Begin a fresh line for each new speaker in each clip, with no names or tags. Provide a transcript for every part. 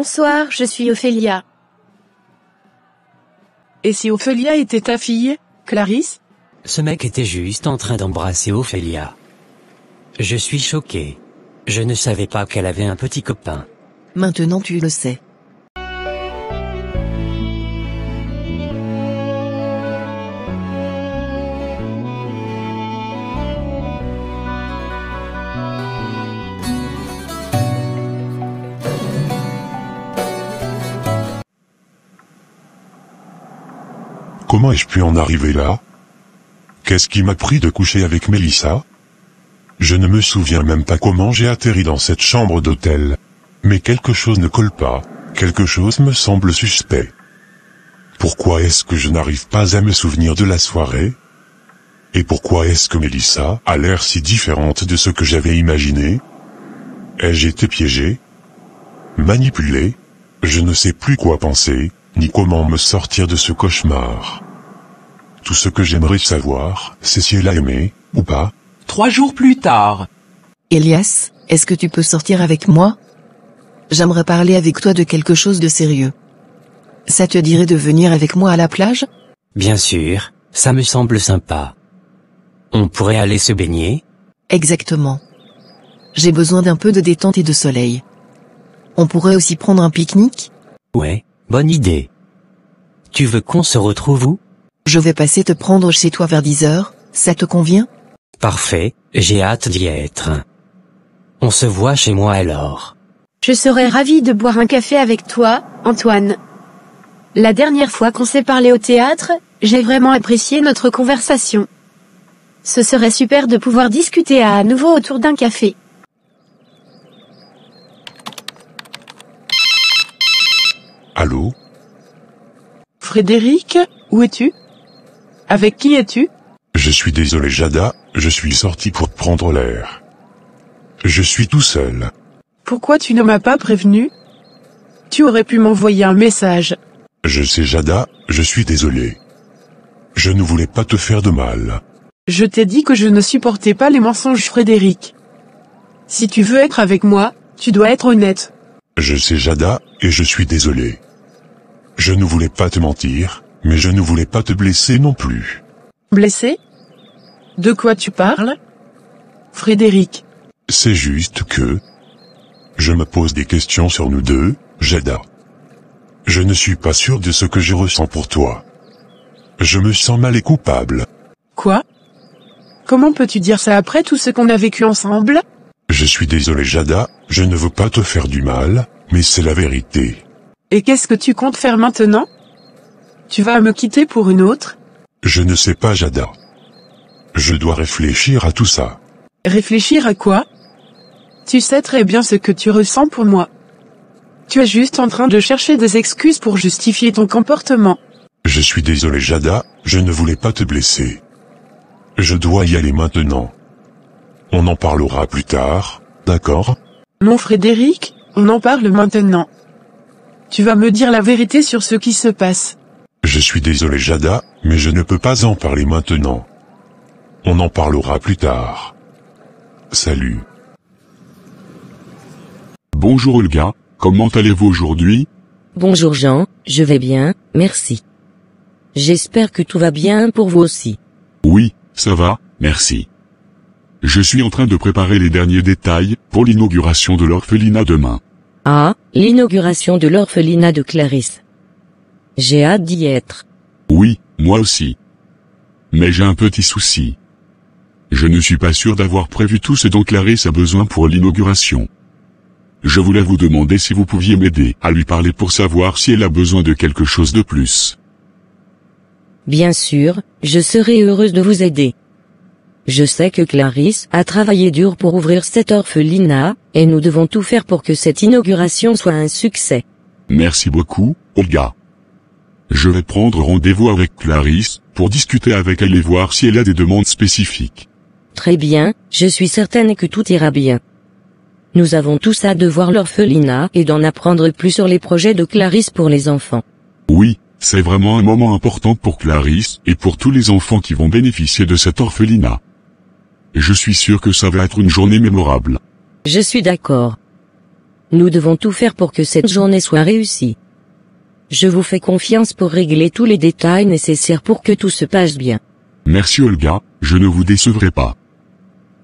Bonsoir, je suis Ophélia.
Et si Ophélia était ta fille, Clarisse?
Ce mec était juste en train d'embrasser Ophélia. Je suis choqué. Je ne savais pas qu'elle avait un petit copain.
Maintenant tu le sais.
Comment ai-je pu en arriver là? Qu'est-ce qui m'a pris de coucher avec Mélissa? Je ne me souviens même pas comment j'ai atterri dans cette chambre d'hôtel. Mais quelque chose ne colle pas, quelque chose me semble suspect. Pourquoi est-ce que je n'arrive pas à me souvenir de la soirée? Et pourquoi est-ce que Mélissa a l'air si différente de ce que j'avais imaginé? Ai-je été piégé? Manipulé? Je ne sais plus quoi penser, ni comment me sortir de ce cauchemar. Tout ce que j'aimerais savoir, c'est si elle a aimé, ou pas.
3 jours plus tard.
Elias, est-ce que tu peux sortir avec moi? J'aimerais parler avec toi de quelque chose de sérieux. Ça te dirait de venir avec moi à la plage?
Bien sûr, ça me semble sympa. On pourrait aller se baigner?
Exactement. J'ai besoin d'un peu de détente et de soleil. On pourrait aussi prendre un pique-nique?
Ouais, bonne idée. Tu veux qu'on se retrouve où?
Je vais passer te prendre chez toi vers 10h, ça te convient?
Parfait, j'ai hâte d'y être. On se voit chez moi alors.
Je serais ravie de boire un café avec toi, Antoine. La dernière fois qu'on s'est parlé au théâtre, j'ai vraiment apprécié notre conversation. Ce serait super de pouvoir discuter à nouveau autour d'un café.
Allô?
Frédéric, où es-tu? Avec qui es-tu?
Je suis désolé Jada, je suis sorti pour prendre l'air. Je suis tout seul.
Pourquoi tu ne m'as pas prévenu? Tu aurais pu m'envoyer un message.
Je sais Jada, je suis désolé. Je ne voulais pas te faire de mal.
Je t'ai dit que je ne supportais pas les mensonges, Frédéric. Si tu veux être avec moi, tu dois être honnête.
Je sais Jada, et je suis désolé. Je ne voulais pas te mentir, mais je ne voulais pas te blesser non plus.
Blessé? De quoi tu parles? Frédéric.
C'est juste que... Je me pose des questions sur nous deux, Jada. Je ne suis pas sûr de ce que je ressens pour toi. Je me sens mal et coupable.
Quoi? Comment peux-tu dire ça après tout ce qu'on a vécu ensemble?
Je suis désolé Jada, je ne veux pas te faire du mal, mais c'est la vérité.
Et qu'est-ce que tu comptes faire maintenant? Tu vas me quitter pour une autre?
Je ne sais pas Jada. Je dois réfléchir à tout ça.
Réfléchir à quoi? Tu sais très bien ce que tu ressens pour moi. Tu es juste en train de chercher des excuses pour justifier ton comportement.
Je suis désolé Jada, je ne voulais pas te blesser. Je dois y aller maintenant. On en parlera plus tard, d'accord?
Non Frédéric, on en parle maintenant. Tu vas me dire la vérité sur ce qui se passe.
Je suis désolé Jada, mais je ne peux pas en parler maintenant. On en parlera plus tard. Salut.
Bonjour Olga, comment allez-vous aujourd'hui?
Bonjour Jean, je vais bien, merci. J'espère que tout va bien pour vous aussi.
Oui, ça va, merci. Je suis en train de préparer les derniers détails pour l'inauguration de l'orphelinat demain.
Ah, l'inauguration de l'orphelinat de Clarisse. J'ai hâte d'y être.
Oui, moi aussi. Mais j'ai un petit souci. Je ne suis pas sûr d'avoir prévu tout ce dont Clarisse a besoin pour l'inauguration. Je voulais vous demander si vous pouviez m'aider à lui parler pour savoir si elle a besoin de quelque chose de plus.
Bien sûr, je serai heureuse de vous aider. Je sais que Clarisse a travaillé dur pour ouvrir cet orphelinat, et nous devons tout faire pour que cette inauguration soit un succès.
Merci beaucoup, Olga. Je vais prendre rendez-vous avec Clarisse, pour discuter avec elle et voir si elle a des demandes spécifiques.
Très bien, je suis certaine que tout ira bien. Nous avons tous hâte de voir l'orphelinat et d'en apprendre plus sur les projets de Clarisse pour les enfants.
Oui, c'est vraiment un moment important pour Clarisse et pour tous les enfants qui vont bénéficier de cet orphelinat. Je suis sûr que ça va être une journée mémorable.
Je suis d'accord. Nous devons tout faire pour que cette journée soit réussie. Je vous fais confiance pour régler tous les détails nécessaires pour que tout se passe bien.
Merci Olga, je ne vous décevrai pas.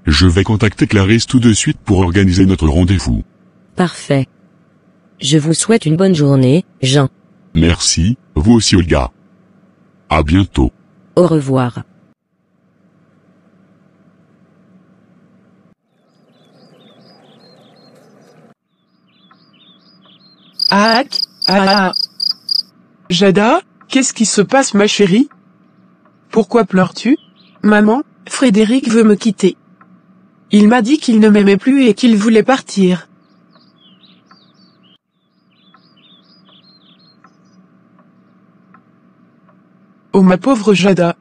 Je vais contacter Clarisse tout de suite pour organiser notre rendez-vous.
Parfait. Je vous souhaite une bonne journée, Jean.
Merci, vous aussi Olga. À bientôt.
Au revoir.
Jada, qu'est-ce qui se passe ma chérie? Pourquoi pleures-tu? Maman, Frédéric veut me quitter. Il m'a dit qu'il ne m'aimait plus et qu'il voulait partir. Oh ma pauvre Jada.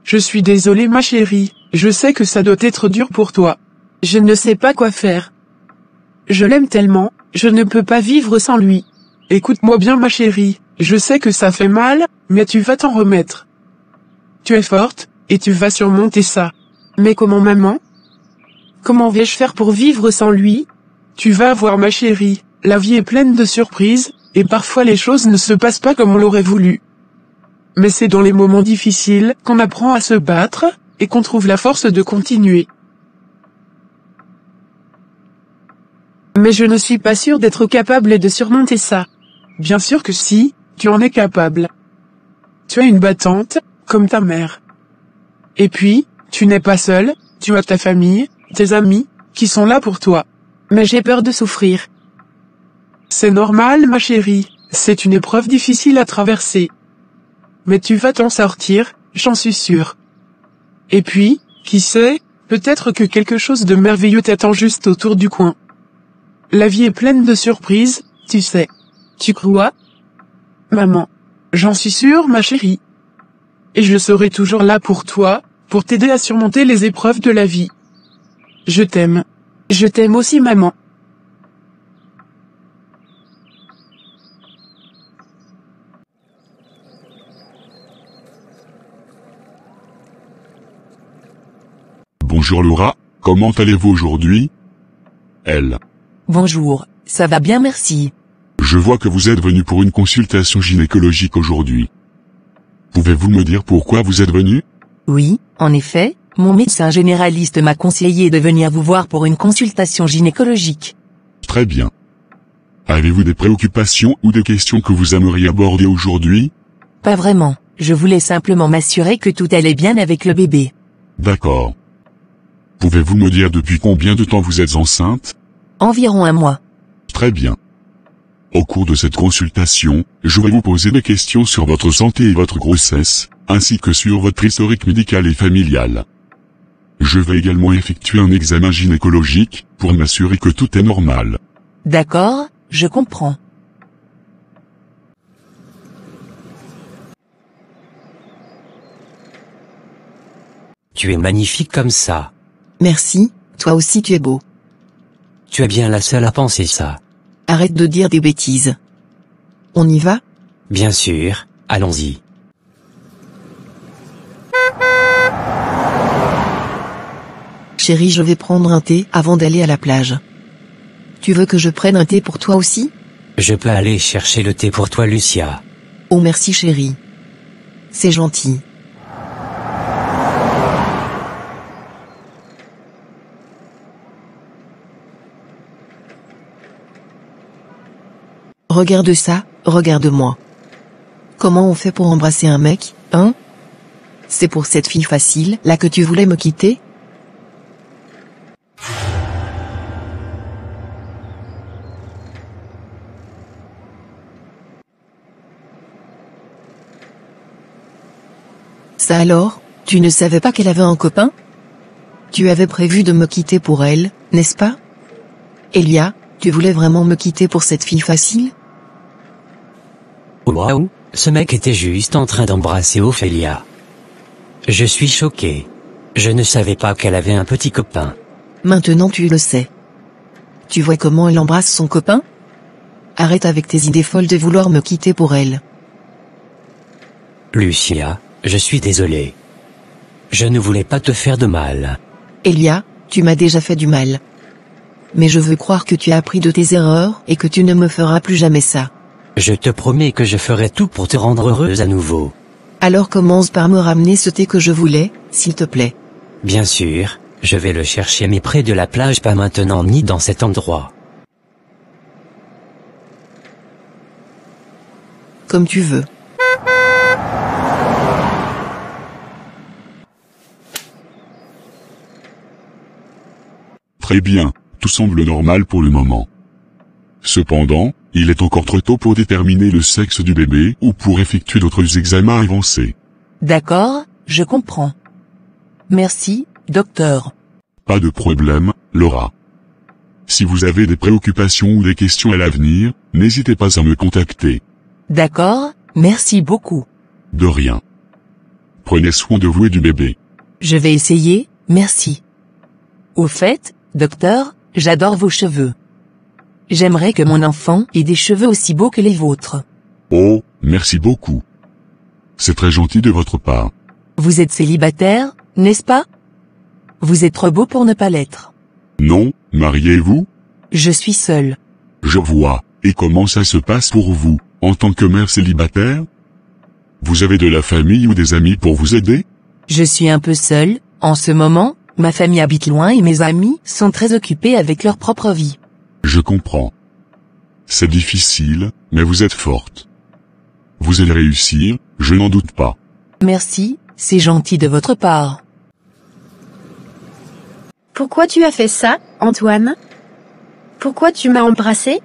Je suis désolée ma chérie, je sais que ça doit être dur pour toi. Je ne sais pas quoi faire. Je l'aime tellement, je ne peux pas vivre sans lui. Écoute-moi bien ma chérie, je sais que ça fait mal, mais tu vas t'en remettre. Tu es forte, et tu vas surmonter ça. Mais comment maman? Comment vais-je faire pour vivre sans lui? Tu vas voir ma chérie, la vie est pleine de surprises, et parfois les choses ne se passent pas comme on l'aurait voulu. Mais c'est dans les moments difficiles qu'on apprend à se battre, et qu'on trouve la force de continuer. Mais je ne suis pas sûre d'être capable de surmonter ça. Bien sûr que si, tu en es capable. Tu es une battante, comme ta mère. Et puis, tu n'es pas seule, tu as ta famille, tes amis, qui sont là pour toi. Mais j'ai peur de souffrir. C'est normal ma chérie, c'est une épreuve difficile à traverser. Mais tu vas t'en sortir, j'en suis sûre. Et puis, qui sait, peut-être que quelque chose de merveilleux t'attend juste autour du coin. La vie est pleine de surprises, tu sais. Tu crois? Maman. J'en suis sûre, ma chérie. Et je serai toujours là pour toi, pour t'aider à surmonter les épreuves de la vie. Je t'aime. Je t'aime aussi, maman.
Bonjour Laura, comment allez-vous aujourd'hui? Elle.
Bonjour, ça va bien merci.
Je vois que vous êtes venu pour une consultation gynécologique aujourd'hui. Pouvez-vous me dire pourquoi vous êtes venu?
Oui, en effet, mon médecin généraliste m'a conseillé de venir vous voir pour une consultation gynécologique.
Très bien. Avez-vous des préoccupations ou des questions que vous aimeriez aborder aujourd'hui?
Pas vraiment, je voulais simplement m'assurer que tout allait bien avec le bébé.
D'accord. Pouvez-vous me dire depuis combien de temps vous êtes enceinte?
Environ 1 mois.
Très bien. Au cours de cette consultation, je vais vous poser des questions sur votre santé et votre grossesse, ainsi que sur votre historique médical et familial. Je vais également effectuer un examen gynécologique, pour m'assurer que tout est normal.
D'accord, je comprends.
Tu es magnifique comme ça.
Merci, toi aussi tu es beau.
Tu es bien la seule à penser ça.
Arrête de dire des bêtises. On y va?
Bien sûr, allons-y.
Chérie, je vais prendre un thé avant d'aller à la plage. Tu veux que je prenne un thé pour toi aussi?
Je peux aller chercher le thé pour toi, Lucia.
Oh merci chérie. C'est gentil. Regarde ça, regarde-moi. Comment on fait pour embrasser un mec, hein? C'est pour cette fille facile là que tu voulais me quitter? Ça alors, tu ne savais pas qu'elle avait un copain? Tu avais prévu de me quitter pour elle, n'est-ce pas? Elia, tu voulais vraiment me quitter pour cette fille facile?
Waouh, ce mec était juste en train d'embrasser Ophélia. Je suis choqué. Je ne savais pas qu'elle avait un petit copain.
Maintenant tu le sais. Tu vois comment elle embrasse son copain? Arrête avec tes idées folles de vouloir me quitter pour elle.
Lucia, je suis désolé. Je ne voulais pas te faire de mal.
Elia, tu m'as déjà fait du mal. mais je veux croire que tu as appris de tes erreurs et que tu ne me feras plus jamais ça.
Je te promets que je ferai tout pour te rendre heureuse à nouveau.
Alors commence par me ramener ce thé que je voulais, s'il te plaît.
Bien sûr, je vais le chercher mais près de la plage, pas maintenant ni dans cet endroit.
Comme tu veux.
Très bien, tout semble normal pour le moment. Cependant, il est encore trop tôt pour déterminer le sexe du bébé ou pour effectuer d'autres examens avancés.
D'accord, je comprends. Merci, docteur.
Pas de problème, Laura. Si vous avez des préoccupations ou des questions à l'avenir, n'hésitez pas à me contacter.
D'accord, merci beaucoup.
De rien. Prenez soin de vous et du bébé.
Je vais essayer, merci. Au fait, docteur, j'adore vos cheveux. J'aimerais que mon enfant ait des cheveux aussi beaux que les vôtres.
Oh, merci beaucoup. C'est très gentil de votre part.
Vous êtes célibataire, n'est-ce pas? Vous êtes trop beau pour ne pas l'être.
Non, mariez-vous?
Je suis seule.
Je vois. Et comment ça se passe pour vous, en tant que mère célibataire? Vous avez de la famille ou des amis pour vous aider?
Je suis un peu seule, en ce moment, ma famille habite loin et mes amis sont très occupés avec leur propre vie.
Je comprends. C'est difficile, mais vous êtes forte. Vous allez réussir, je n'en doute pas.
Merci, c'est gentil de votre part.
Pourquoi tu as fait ça, Antoine? Pourquoi tu m'as embrassé?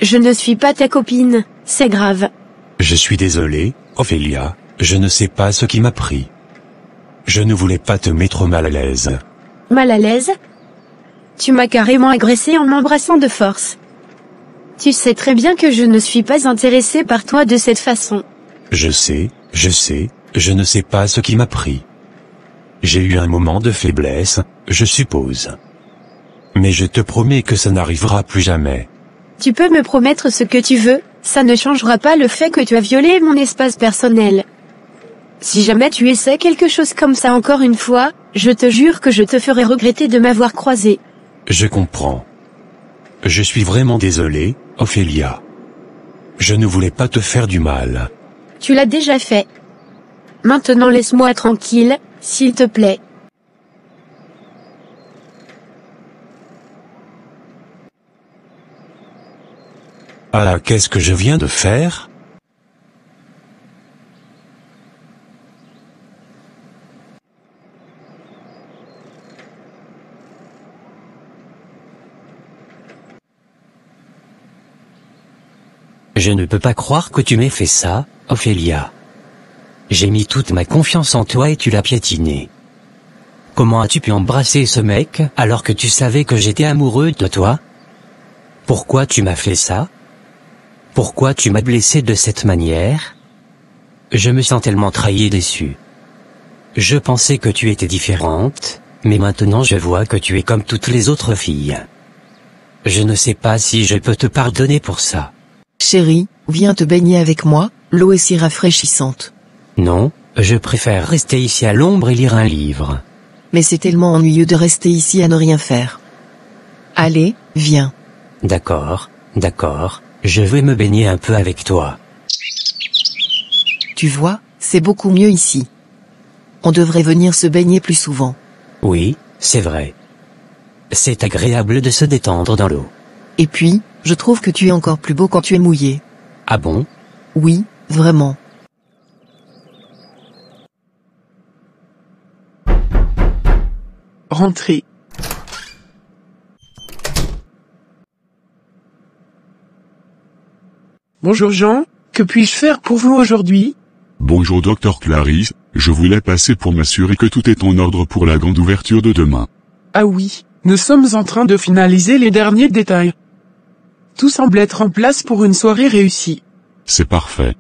Je ne suis pas ta copine, c'est grave.
Je suis désolé, Ophélia, je ne sais pas ce qui m'a pris. Je ne voulais pas te mettre mal à l'aise.
Mal à l'aise? Tu m'as carrément agressé en m'embrassant de force. Tu sais très bien que je ne suis pas intéressée par toi de cette façon.
Je sais, je ne sais pas ce qui m'a pris. J'ai eu un moment de faiblesse, je suppose. Mais je te promets que ça n'arrivera plus jamais.
Tu peux me promettre ce que tu veux, ça ne changera pas le fait que tu as violé mon espace personnel. Si jamais tu essaies quelque chose comme ça encore une fois, je te jure que je te ferai regretter de m'avoir croisé.
Je comprends. Je suis vraiment désolé, Ophélia. Je ne voulais pas te faire du mal.
Tu l'as déjà fait. Maintenant laisse-moi tranquille, s'il te plaît.
Ah, qu'est-ce que je viens de faire? Je ne peux pas croire que tu m'aies fait ça, Ophélia. J'ai mis toute ma confiance en toi et tu l'as piétiné. Comment as-tu pu embrasser ce mec alors que tu savais que j'étais amoureux de toi? Pourquoi tu m'as fait ça? Pourquoi tu m'as blessé de cette manière? Je me sens tellement trahi et déçu. Je pensais que tu étais différente, mais maintenant je vois que tu es comme toutes les autres filles. Je ne sais pas si je peux te pardonner pour ça.
Chérie, viens te baigner avec moi, l'eau est si rafraîchissante.
Non, je préfère rester ici à l'ombre et lire un livre.
Mais c'est tellement ennuyeux de rester ici à ne rien faire. Allez, viens.
D'accord, je vais me baigner un peu avec toi.
Tu vois, c'est beaucoup mieux ici. On devrait venir se baigner plus souvent.
Oui, c'est vrai. C'est agréable de se détendre dans l'eau.
Et puis, je trouve que tu es encore plus beau quand tu es mouillé.
Ah bon?
Oui, vraiment.
Rentrez. Bonjour Jean, que puis-je faire pour vous aujourd'hui?
Bonjour Dr Clarisse, je voulais passer pour m'assurer que tout est en ordre pour la grande ouverture de demain.
Ah oui, nous sommes en train de finaliser les derniers détails. Tout semble être en place pour une soirée réussie.
C'est parfait.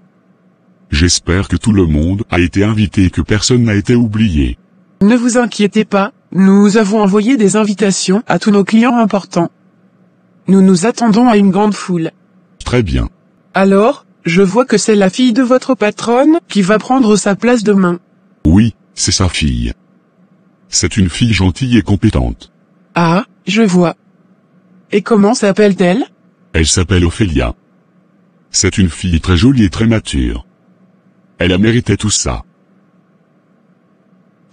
J'espère que tout le monde a été invité et que personne n'a été oublié.
Ne vous inquiétez pas, nous avons envoyé des invitations à tous nos clients importants. Nous nous attendons à une grande foule.
Très bien.
Alors, je vois que c'est la fille de votre patronne qui va prendre sa place demain.
Oui, c'est sa fille. C'est une fille gentille et compétente.
Ah, je vois. Et comment s'appelle-t-elle?
Elle s'appelle Ophélia. C'est une fille très jolie et très mature. Elle a mérité tout ça.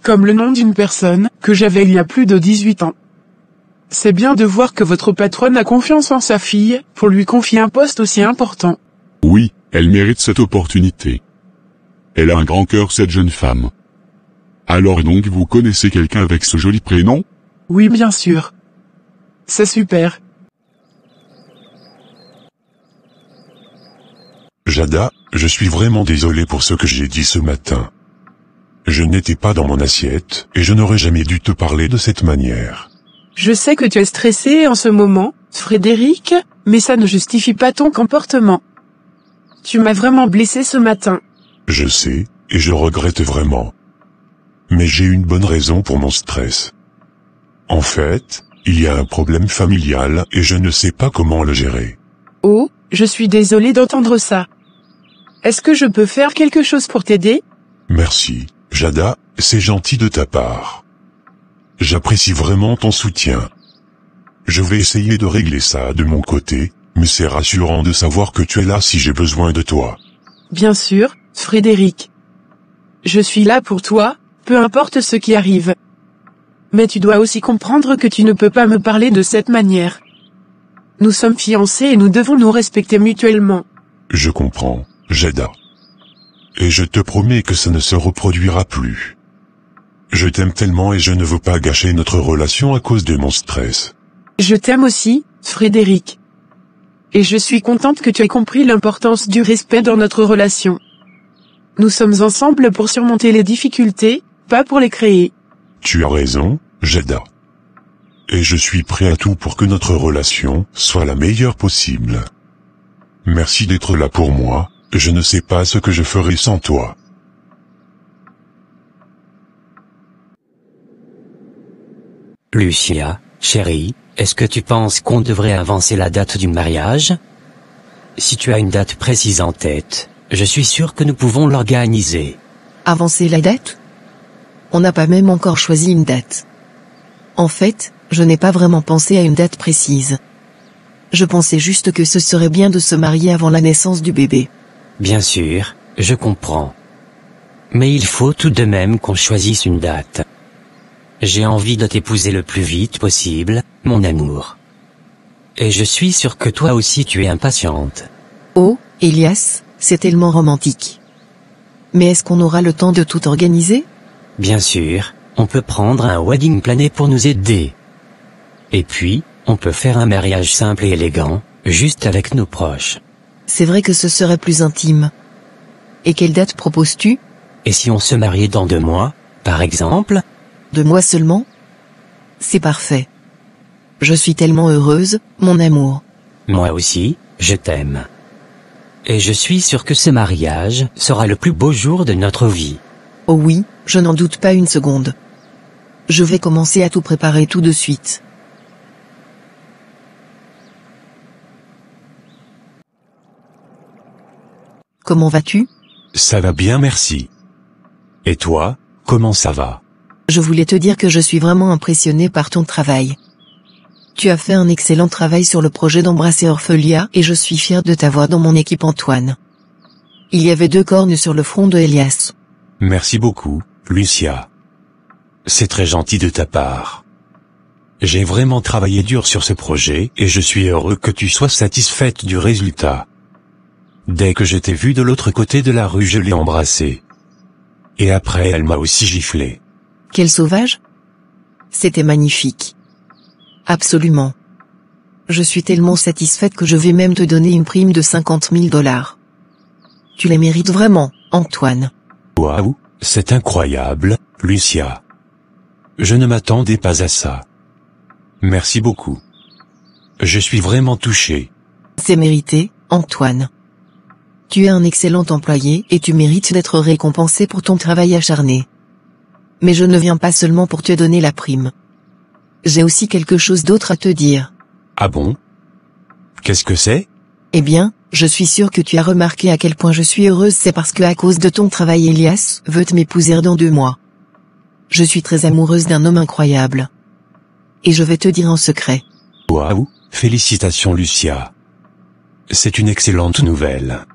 Comme le nom d'une personne que j'avais il y a plus de 18 ans. C'est bien de voir que votre patronne a confiance en sa fille, pour lui confier un poste aussi important.
Oui, elle mérite cette opportunité. Elle a un grand cœur, cette jeune femme. Alors donc vous connaissez quelqu'un avec ce joli prénom?
Oui, bien sûr. C'est super.
Jada, je suis vraiment désolé pour ce que j'ai dit ce matin. Je n'étais pas dans mon assiette, et je n'aurais jamais dû te parler de cette manière.
Je sais que tu es stressé en ce moment, Frédéric, mais ça ne justifie pas ton comportement. Tu m'as vraiment blessé ce matin.
Je sais, et je regrette vraiment. Mais j'ai une bonne raison pour mon stress. En fait, il y a un problème familial et je ne sais pas comment le gérer.
Oh, je suis désolé d'entendre ça. Est-ce que je peux faire quelque chose pour t'aider?
Merci, Jada, c'est gentil de ta part. J'apprécie vraiment ton soutien. Je vais essayer de régler ça de mon côté, mais c'est rassurant de savoir que tu es là si j'ai besoin de toi.
Bien sûr, Frédéric. Je suis là pour toi, peu importe ce qui arrive. Mais tu dois aussi comprendre que tu ne peux pas me parler de cette manière. Nous sommes fiancés et nous devons nous respecter mutuellement.
Je comprends, Jada. Et je te promets que ça ne se reproduira plus. Je t'aime tellement et je ne veux pas gâcher notre relation à cause de mon stress.
Je t'aime aussi, Frédéric. Et je suis contente que tu aies compris l'importance du respect dans notre relation. Nous sommes ensemble pour surmonter les difficultés, pas pour les créer.
Tu as raison, Jada. Et je suis prêt à tout pour que notre relation soit la meilleure possible. Merci d'être là pour moi, je ne sais pas ce que je ferais sans toi.
Lucia, chérie, est-ce que tu penses qu'on devrait avancer la date du mariage? Si tu as une date précise en tête, je suis sûr que nous pouvons l'organiser.
Avancer la date? On n'a pas même encore choisi une date. En fait, je n'ai pas vraiment pensé à une date précise. Je pensais juste que ce serait bien de se marier avant la naissance du bébé.
Bien sûr, je comprends. Mais il faut tout de même qu'on choisisse une date. J'ai envie de t'épouser le plus vite possible, mon amour. Et je suis sûr que toi aussi tu es impatiente.
Oh, Elias, c'est tellement romantique. Mais est-ce qu'on aura le temps de tout organiser?
Bien sûr, on peut prendre un wedding planner pour nous aider. Et puis, on peut faire un mariage simple et élégant, juste avec nos proches.
C'est vrai que ce serait plus intime. Et quelle date proposes-tu?
Et si on se mariait dans 2 mois, par exemple?
2 mois seulement? C'est parfait. Je suis tellement heureuse, mon amour.
Moi aussi, je t'aime. Et je suis sûr que ce mariage sera le plus beau jour de notre vie.
Oh oui, je n'en doute pas une seconde. Je vais commencer à tout préparer tout de suite. Comment vas-tu?
Ça va bien, merci. Et toi, comment ça va?
Je voulais te dire que je suis vraiment impressionnée par ton travail. Tu as fait un excellent travail sur le projet d'embrasser Ophélia et je suis fière de t'avoir dans mon équipe, Antoine. Il y avait 2 cornes sur le front de Elias.
Merci beaucoup, Lucia. C'est très gentil de ta part. J'ai vraiment travaillé dur sur ce projet et je suis heureux que tu sois satisfaite du résultat. Dès que je t'ai vue de l'autre côté de la rue, je l'ai embrassée. Et après, elle m'a aussi giflé.
Quel sauvage! C'était magnifique. Absolument. Je suis tellement satisfaite que je vais même te donner une prime de 50 000 $. Tu les mérites vraiment, Antoine.
Waouh, c'est incroyable, Lucia. Je ne m'attendais pas à ça. Merci beaucoup. Je suis vraiment touché.
C'est mérité, Antoine. Tu es un excellent employé et tu mérites d'être récompensé pour ton travail acharné. Mais je ne viens pas seulement pour te donner la prime. J'ai aussi quelque chose d'autre à te dire.
Ah bon? Qu'est-ce que c'est?
Eh bien, je suis sûre que tu as remarqué à quel point je suis heureuse, c'est parce que à cause de ton travail Elias veut m'épouser dans 2 mois. Je suis très amoureuse d'un homme incroyable. Et je vais te dire en secret.
Waouh, Félicitations Lucia. C'est une excellente nouvelle.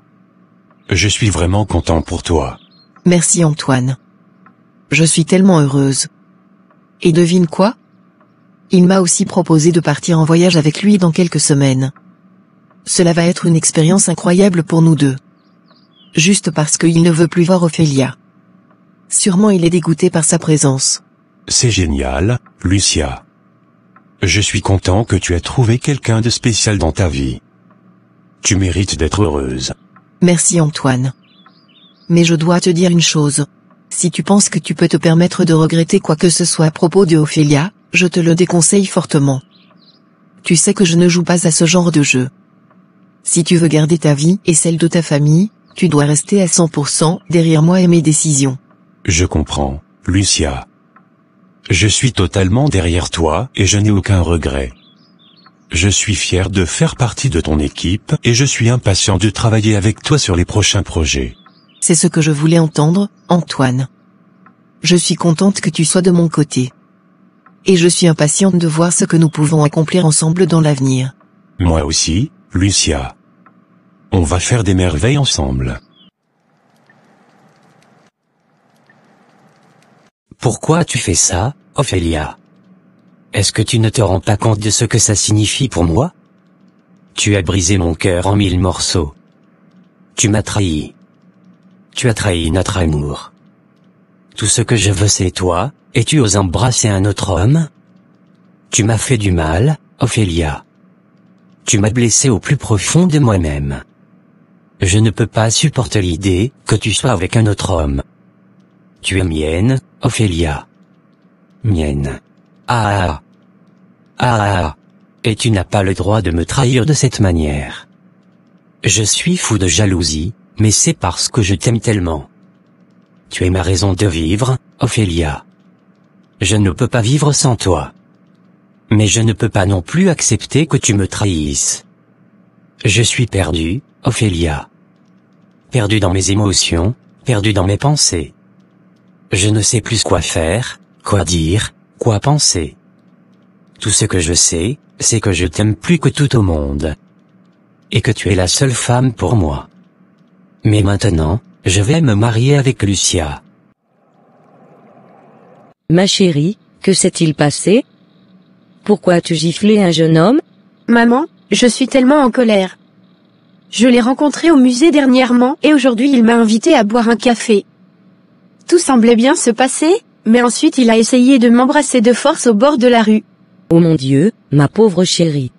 Je suis vraiment content pour toi.
Merci Antoine. Je suis tellement heureuse. Et devine quoi? Il m'a aussi proposé de partir en voyage avec lui dans quelques semaines. Cela va être une expérience incroyable pour nous deux. Juste parce qu'il ne veut plus voir Ophélia. Sûrement il est dégoûté par sa présence.
C'est génial, Lucia. Je suis content que tu aies trouvé quelqu'un de spécial dans ta vie. Tu mérites d'être heureuse.
Merci Antoine. Mais je dois te dire une chose. Si tu penses que tu peux te permettre de regretter quoi que ce soit à propos de Ophélia, je te le déconseille fortement. Tu sais que je ne joue pas à ce genre de jeu. Si tu veux garder ta vie et celle de ta famille, tu dois rester à 100% derrière moi et mes décisions.
Je comprends, Lucia. Je suis totalement derrière toi et je n'ai aucun regret. Je suis fier de faire partie de ton équipe et je suis impatient de travailler avec toi sur les prochains projets.
C'est ce que je voulais entendre, Antoine. Je suis contente que tu sois de mon côté. Et je suis impatiente de voir ce que nous pouvons accomplir ensemble dans l'avenir.
Moi aussi, Lucia. On va faire des merveilles ensemble.
Pourquoi tu fais ça, Ophélia? Est-ce que tu ne te rends pas compte de ce que ça signifie pour moi? Tu as brisé mon cœur en 1000 morceaux. Tu m'as trahi. Tu as trahi notre amour. Tout ce que je veux c'est toi, et tu oses embrasser un autre homme? Tu m'as fait du mal, Ophélia. Tu m'as blessé au plus profond de moi-même. Je ne peux pas supporter l'idée que tu sois avec un autre homme. Tu es mienne, Ophélia. Mienne. Ah. Ah. Et tu n'as pas le droit de me trahir de cette manière. Je suis fou de jalousie, mais c'est parce que je t'aime tellement. Tu es ma raison de vivre, Ophélia. Je ne peux pas vivre sans toi. Mais je ne peux pas non plus accepter que tu me trahisses. Je suis perdu, Ophélia. Perdu dans mes émotions, perdu dans mes pensées. Je ne sais plus quoi faire, quoi dire, quoi penser. Tout ce que je sais, c'est que je t'aime plus que tout au monde. Et que tu es la seule femme pour moi. Mais maintenant, je vais me marier avec Lucia.
Ma chérie, que s'est-il passé? Pourquoi as-tu giflé un jeune homme?
Maman, je suis tellement en colère. Je l'ai rencontré au musée dernièrement et aujourd'hui il m'a invité à boire un café. Tout semblait bien se passer, mais ensuite il a essayé de m'embrasser de force au bord de la rue.
Oh mon Dieu, ma pauvre chérie.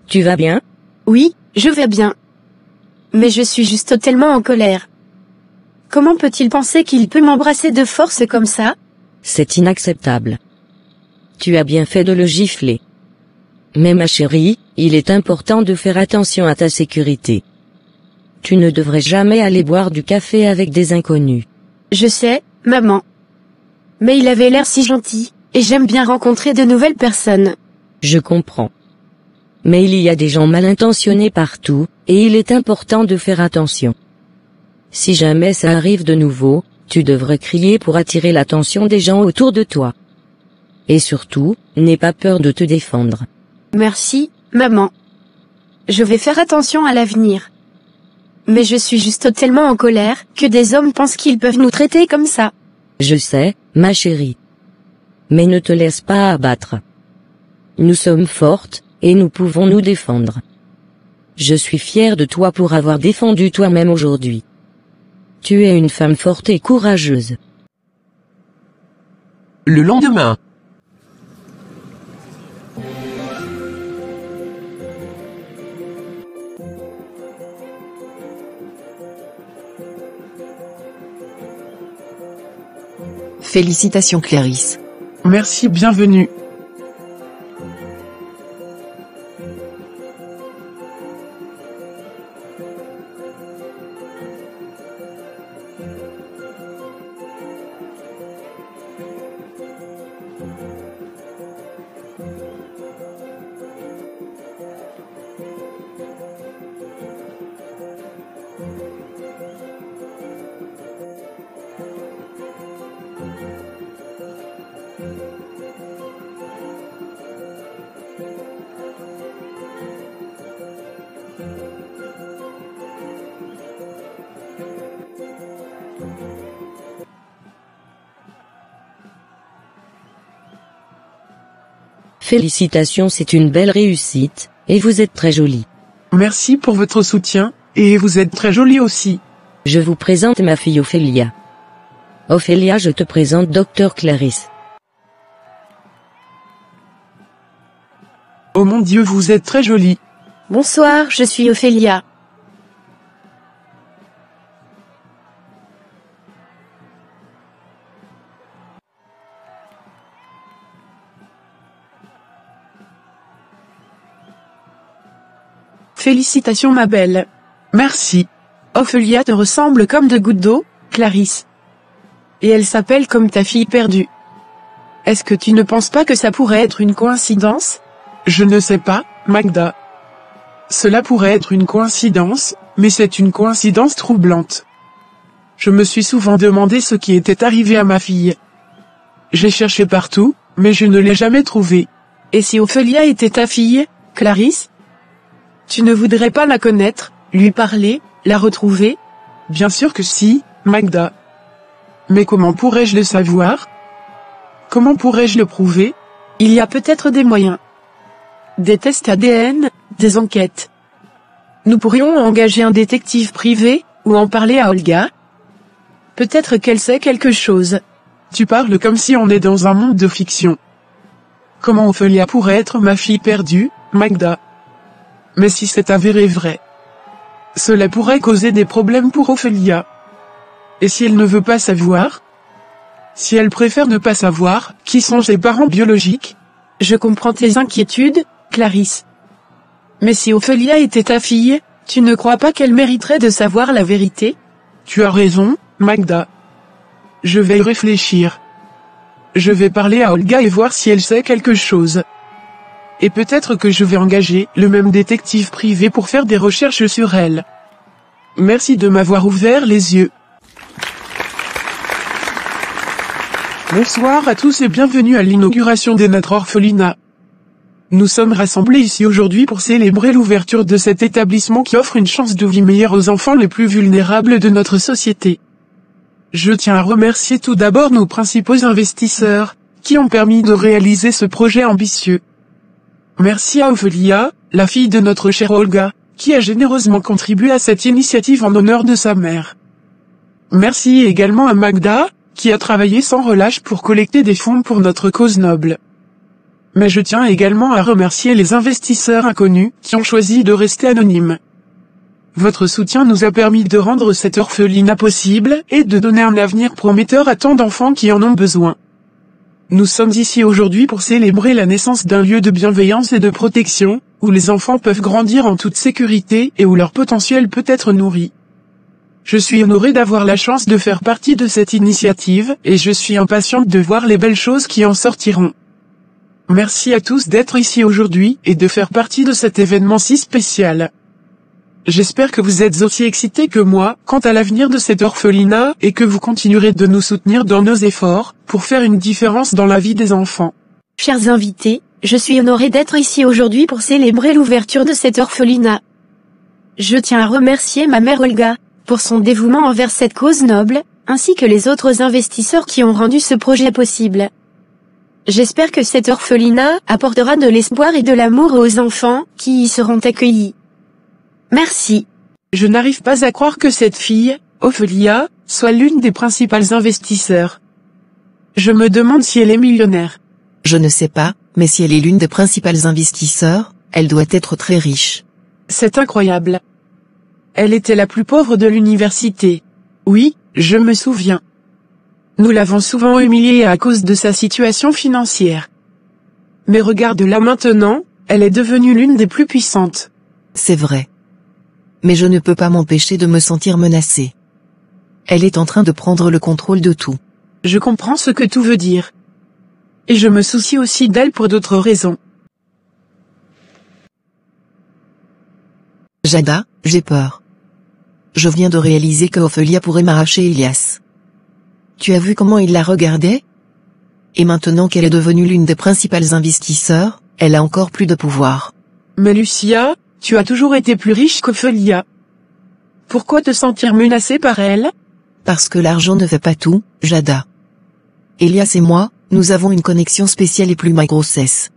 Tu vas bien?
Oui, je vais bien. Mais je suis juste tellement en colère. Comment peut-il penser qu'il peut m'embrasser de force comme ça?
C'est inacceptable. Tu as bien fait de le gifler. Mais ma chérie, il est important de faire attention à ta sécurité. Tu ne devrais jamais aller boire du café avec des inconnus.
Je sais, maman. Mais il avait l'air si gentil, et j'aime bien rencontrer de nouvelles personnes.
Je comprends. Mais il y a des gens mal intentionnés partout, et il est important de faire attention. Si jamais ça arrive de nouveau, tu devrais crier pour attirer l'attention des gens autour de toi. Et surtout, n'aie pas peur de te défendre.
Merci, maman. Je vais faire attention à l'avenir. Mais je suis juste tellement en colère que des hommes pensent qu'ils peuvent nous traiter comme ça.
Je sais, ma chérie. Mais ne te laisse pas abattre. Nous sommes fortes, et nous pouvons nous défendre. Je suis fière de toi pour avoir défendu toi-même aujourd'hui. Tu es une femme forte et courageuse.
Le lendemain.
Félicitations Clarisse.
Merci, bienvenue.
Félicitations, c'est une belle réussite, et vous êtes très jolie.
Merci pour votre soutien, et vous êtes très jolie aussi.
Je vous présente ma fille Ophélia. Ophélia, je te présente Dr Clarisse.
Oh mon Dieu, vous êtes très jolie.
Bonsoir, je suis Ophélia.
Félicitations ma belle. Merci. Ophélia te ressemble comme deux gouttes d'eau, Clarisse. Et elle s'appelle comme ta fille perdue. Est-ce que tu ne penses pas que ça pourrait être une coïncidence? Je ne sais pas, Magda. Cela pourrait être une coïncidence, mais c'est une coïncidence troublante. Je me suis souvent demandé ce qui était arrivé à ma fille. J'ai cherché partout, mais je ne l'ai jamais trouvée. Et si Ophélia était ta fille, Clarisse? Tu ne voudrais pas la connaître, lui parler, la retrouver? Bien sûr que si, Magda. Mais comment pourrais-je le savoir? Comment pourrais-je le prouver? Il y a peut-être des moyens. Des tests ADN, des enquêtes. Nous pourrions engager un détective privé, ou en parler à Olga. Peut-être qu'elle sait quelque chose. Tu parles comme si on est dans un monde de fiction. Comment Ophélia pourrait être ma fille perdue, Magda? Mais si c'est avéré vrai, cela pourrait causer des problèmes pour Ophélia. Et si elle ne veut pas savoir? Si elle préfère ne pas savoir, qui sont ses parents biologiques? Je comprends tes inquiétudes, Clarisse. Mais si Ophélia était ta fille, tu ne crois pas qu'elle mériterait de savoir la vérité? Tu as raison, Magda. Je vais y réfléchir. Je vais parler à Olga et voir si elle sait quelque chose. Et peut-être que je vais engager le même détective privé pour faire des recherches sur elle. Merci de m'avoir ouvert les yeux. Bonsoir à tous et bienvenue à l'inauguration de notre orphelinat. Nous sommes rassemblés ici aujourd'hui pour célébrer l'ouverture de cet établissement qui offre une chance de vie meilleure aux enfants les plus vulnérables de notre société. Je tiens à remercier tout d'abord nos principaux investisseurs, qui ont permis de réaliser ce projet ambitieux. Merci à Ophélia, la fille de notre chère Olga, qui a généreusement contribué à cette initiative en honneur de sa mère. Merci également à Magda, qui a travaillé sans relâche pour collecter des fonds pour notre cause noble. Mais je tiens également à remercier les investisseurs inconnus, qui ont choisi de rester anonymes. Votre soutien nous a permis de rendre cet orphelinat possible, et de donner un avenir prometteur à tant d'enfants qui en ont besoin. Nous sommes ici aujourd'hui pour célébrer la naissance d'un lieu de bienveillance et de protection, où les enfants peuvent grandir en toute sécurité et où leur potentiel peut être nourri. Je suis honoré d'avoir la chance de faire partie de cette initiative, et je suis impatiente de voir les belles choses qui en sortiront. Merci à tous d'être ici aujourd'hui, et de faire partie de cet événement si spécial. J'espère que vous êtes aussi excités que moi, quant à l'avenir de cet orphelinat, et que vous continuerez de nous soutenir dans nos efforts, pour faire une différence dans la vie des enfants.
Chers invités, je suis honoré d'être ici aujourd'hui pour célébrer l'ouverture de cet orphelinat. Je tiens à remercier ma mère Olga, pour son dévouement envers cette cause noble, ainsi que les autres investisseurs qui ont rendu ce projet possible. J'espère que cet orphelinat apportera de l'espoir et de l'amour aux enfants qui y seront accueillis. Merci.
Je n'arrive pas à croire que cette fille, Ophélia, soit l'une des principales investisseurs. Je me demande si elle est millionnaire.
Je ne sais pas, mais si elle est l'une des principales investisseurs, elle doit être très riche.
C'est incroyable. Elle était la plus pauvre de l'université. Oui, je me souviens. Nous l'avons souvent humiliée à cause de sa situation financière. Mais regarde-la maintenant, elle est devenue l'une des plus puissantes.
C'est vrai. Mais je ne peux pas m'empêcher de me sentir menacée. Elle est en train de prendre le contrôle de tout.
Je comprends ce que tu veux dire. Et je me soucie aussi d'elle pour d'autres raisons.
Jada, j'ai peur. Je viens de réaliser que Ophélia pourrait m'arracher Elias. Tu as vu comment il la regardait? Et maintenant qu'elle est devenue l'une des principales investisseurs, elle a encore plus de pouvoir.
Mais Lucia, tu as toujours été plus riche qu'Ophélia. Pourquoi te sentir menacée par elle?
Parce que l'argent ne fait pas tout, Jada. Elias et moi, nous avons une connexion spéciale et plus ma grossesse.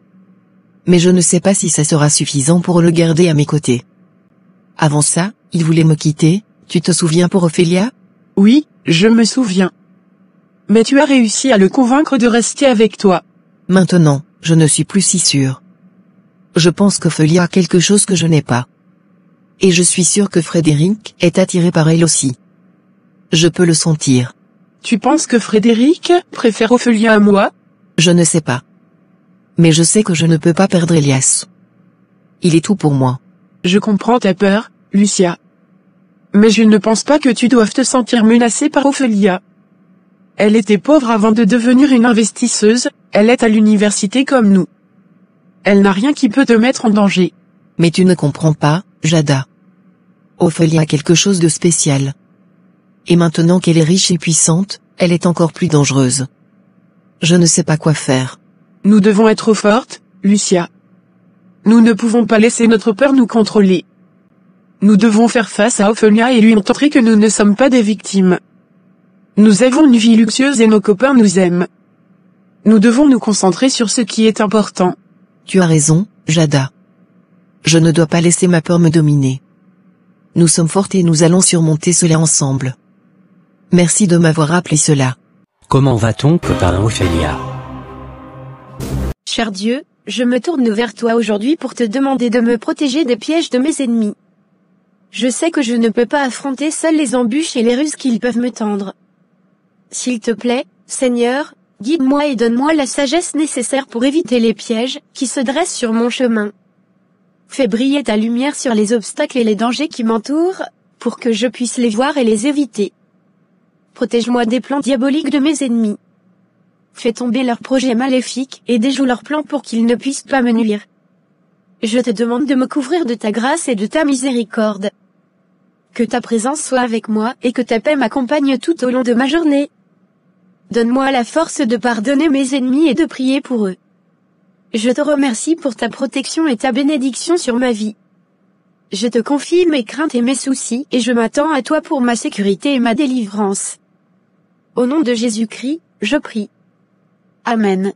Mais je ne sais pas si ça sera suffisant pour le garder à mes côtés. Avant ça, il voulait me quitter, tu te souviens pour Ophélia?
Oui, je me souviens. Mais tu as réussi à le convaincre de rester avec toi.
Maintenant, je ne suis plus si sûre. Je pense qu'Ophélia a quelque chose que je n'ai pas. Et je suis sûre que Frédéric est attiré par elle aussi. Je peux le sentir.
Tu penses que Frédéric préfère Ophélia à moi?
Je ne sais pas. Mais je sais que je ne peux pas perdre Elias. Il est tout pour moi.
Je comprends ta peur, Lucia. Mais je ne pense pas que tu doives te sentir menacée par Ophélia. Elle était pauvre avant de devenir une investisseuse, elle est à l'université comme nous. Elle n'a rien qui peut te mettre en danger.
Mais tu ne comprends pas, Jada. Ophélia a quelque chose de spécial. Et maintenant qu'elle est riche et puissante, elle est encore plus dangereuse. Je ne sais pas quoi faire.
Nous devons être fortes, Lucia. Nous ne pouvons pas laisser notre peur nous contrôler. Nous devons faire face à Ophélia et lui montrer que nous ne sommes pas des victimes. Nous avons une vie luxueuse et nos copains nous aiment. Nous devons nous concentrer sur ce qui est important.
Tu as raison, Jada. Je ne dois pas laisser ma peur me dominer. Nous sommes fortes et nous allons surmonter cela ensemble. Merci de m'avoir rappelé cela.
Comment va ton copain Ophélia?
Cher Dieu, je me tourne vers toi aujourd'hui pour te demander de me protéger des pièges de mes ennemis. Je sais que je ne peux pas affronter seul les embûches et les ruses qu'ils peuvent me tendre. S'il te plaît, Seigneur, guide-moi et donne-moi la sagesse nécessaire pour éviter les pièges qui se dressent sur mon chemin. Fais briller ta lumière sur les obstacles et les dangers qui m'entourent, pour que je puisse les voir et les éviter. Protège-moi des plans diaboliques de mes ennemis. Fais tomber leurs projets maléfiques et déjoue leurs plans pour qu'ils ne puissent pas me nuire. Je te demande de me couvrir de ta grâce et de ta miséricorde. Que ta présence soit avec moi et que ta paix m'accompagne tout au long de ma journée. Donne-moi la force de pardonner mes ennemis et de prier pour eux. Je te remercie pour ta protection et ta bénédiction sur ma vie. Je te confie mes craintes et mes soucis et je m'attends à toi pour ma sécurité et ma délivrance. Au nom de Jésus-Christ, je prie. Amen.